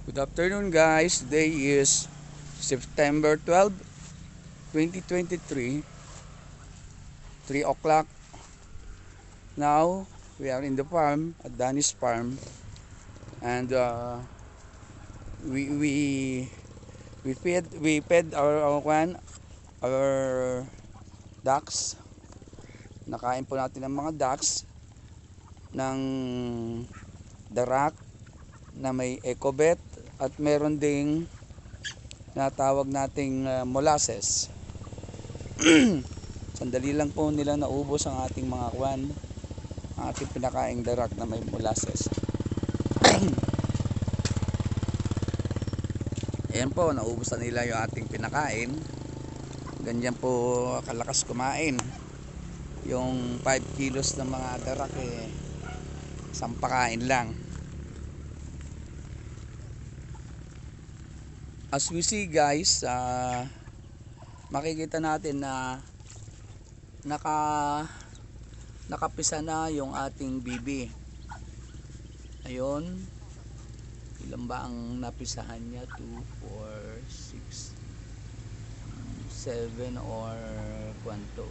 Good afternoon guys. Today is September 12, 2023, 3 o'clock. Now we are in the farm at Danny's farm, and we we we fed our ducks. Nakain po natin ang mga ducks ng darak na may ecobet at meron ding natawag nating molasses. Sandali lang po nila naubos ang ating mga ang ating pinakaing darak na may molasses. Ayan po, naubos na nila yung ating pinakain. Ganyan po kalakas kumain. Yung 5 kilos ng mga darak isang pakain lang. As we see guys, makikita natin na nakapisa na yung ating bibi. Ayun, ilan ba ang napisahan niya? 2, 4, 6, 7 or 1 to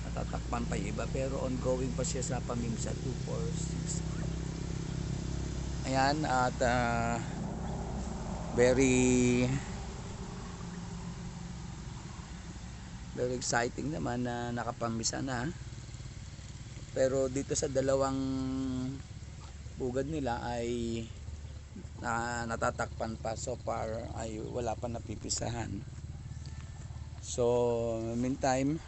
8. Natatakpan pa yung iba pero ongoing pa siya sa pamimsa. 2, 4, 6. Ayan, at very exciting naman na nakapamisa na. Pero dito sa dalawang pugad nila ay natatakpan pa. So far ay wala pa napipisahan. So meantime,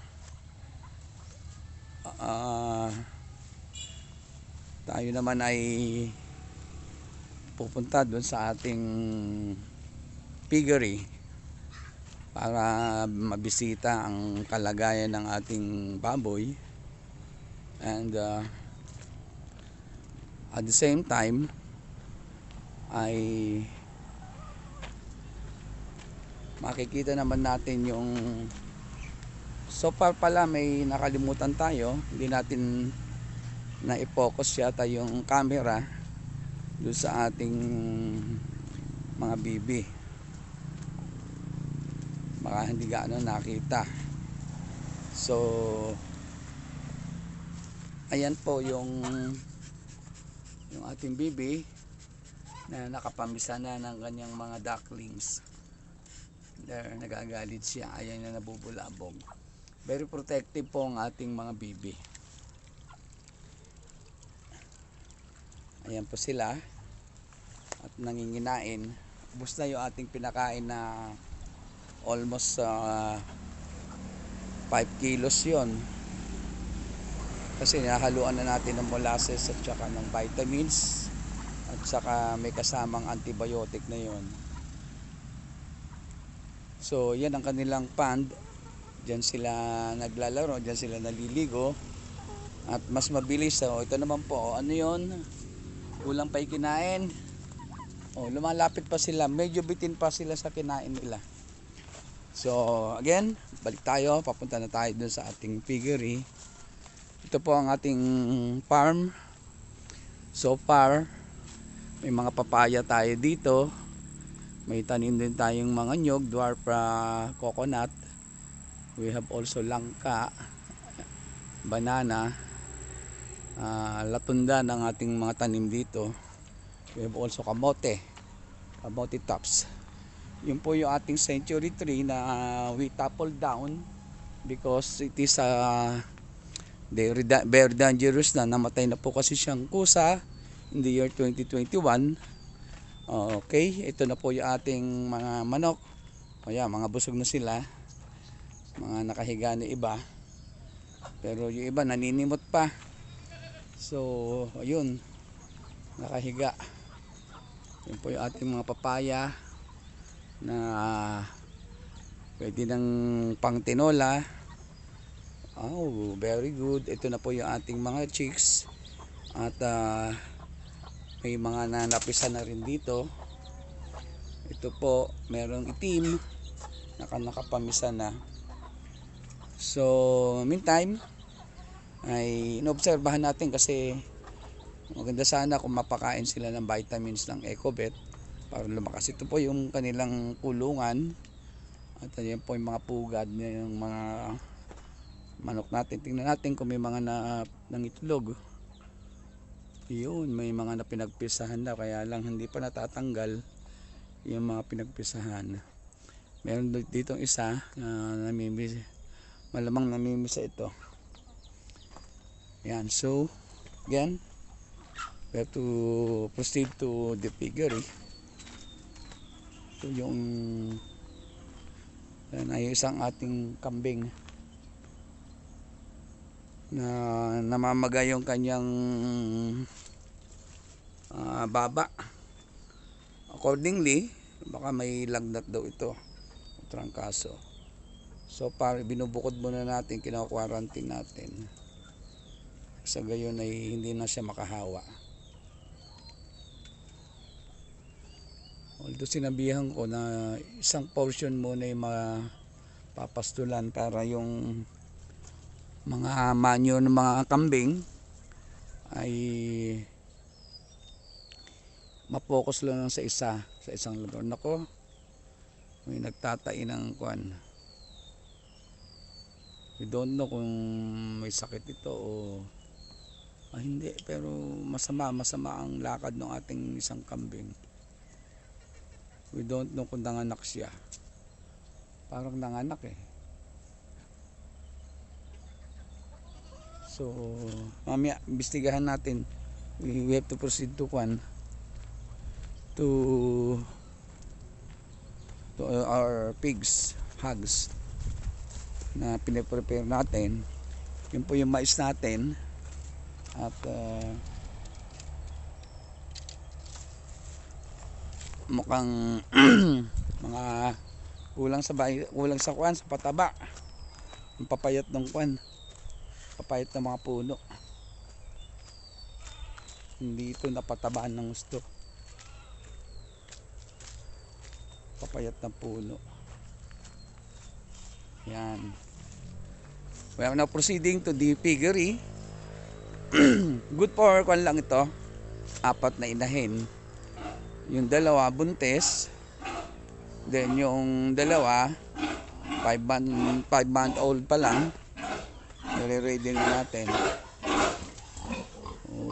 tayo naman ay pupunta doon sa ating piggery para mabisita ang kalagayan ng ating baboy, and at the same time ay makikita naman natin yung so far pala may nakalimutan tayo, hindi natin na i-focus yata yung camera doon sa ating mga bibi. Baka hindi gaano nakita. So ayan po yung ating bibi na nakapamisa na ng kanyang mga ducklings. There, nagagalit siya, ayan na nabubulabog. Very protective po ang ating mga bibi. Ayan po sila at nanginginain. Ubus na yung ating pinakain na almost 5 kilos yon. Kasi nahaluan na natin ng molasses at saka ng vitamins at saka may kasamang antibiotic na yon. So yan ang kanilang pond. Diyan sila naglalaro, diyan sila naliligo at mas mabilis. So ito naman po, ano yon? Kulang pa kinain. Lumalapit pa sila, medyo bitin pa sila sa kinain nila. So again, balik tayo, papunta na tayo dun sa ating piggery. Ito po ang ating farm. So far, may mga papaya tayo dito. May tanim din tayong mga nyog, dwarf coconut. We have also langka, banana, latunda ng ating mga tanim dito. We have also kamote tops. Yun po yung ating century tree na we toppled down because it is very dangerous na. Namatay na po kasi siyang kusa in the year 2021. Okay, ito na po yung ating mga manok. Ayan, mga busog na sila, mga nakahiga na iba, pero yung iba naninimot pa. So ayun, nakahiga. Yun po yung ating mga papaya na pwede ng pang tinola. Oh, very good. Ito na po yung ating mga chicks. At may mga nanapisa na rin dito. Ito po, merong itim nakapamisa na. So meantime ay inobserbahan natin kasi Maganda sana kung mapakain sila ng vitamins ng Ecobet para lumakas. Ito po yung kanilang kulungan. At yan po yung mga pugad ng mga manok natin. Tingnan natin kung may mga nangitlog. Yun, may mga na pinagpisahan na, kaya lang hindi pa natatanggal yung mga pinagpisahan. Meron dito isa na namimisa, malamang namimisa ito. Yan, so again, we have to proceed to the piggery. So yung ay isang ating kambing na namamagay yung kanyang baba. Accordingly, baka may lagnat daw ito, trangkaso. So para binubukod muna natin, kina-quarantine natin. Sa gayon ay hindi na siya makahawa. Although sinabihan ko na isang portion muna yung mapapastulan para yung mga manyo ng mga kambing ay mapokus lang sa isang lugar. Nako, may nagtatai ng kwan. We don't know kung may sakit ito o hindi, pero masama ang lakad ng ating isang kambing. We don't know kung nanganak siya. Parang nanganak eh. So mamaya imbestigahan natin. We have to proceed to our hogs na pinaprepare natin. Yun po yung mais natin. At mukhang mga kulang sa kwan, sa pataba. Ang papayat ng kwan, papayat ng mga puno. Hindi ito napatabaan ng gusto. Papayat ng puno. Yan. We are now proceeding to the piggery. Good for kwan lang ito. 4 na inahin. Yung dalawa buntis. Then yung dalawa 5-month old pa lang. Nire-ready na natin.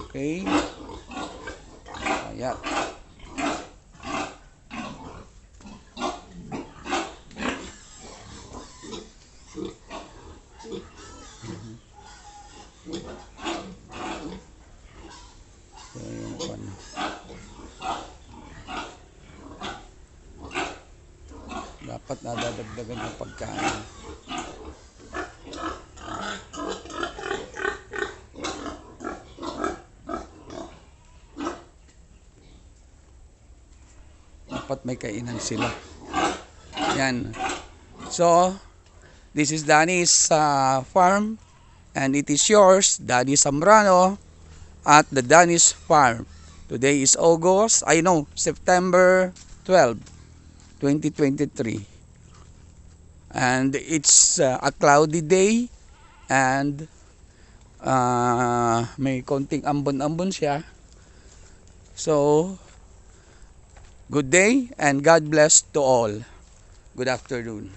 Okay. Ayan. Dapat nadadagdagan yung pagkain. Dapat may kainan sila. Yan. So, this is Danny's farm and it is yours, Danny Zambrano at the Danny's farm. Today is September 12, 2023. And it's a cloudy day and may konting ambon-ambon siya. So, good day and God bless to all. Good afternoon.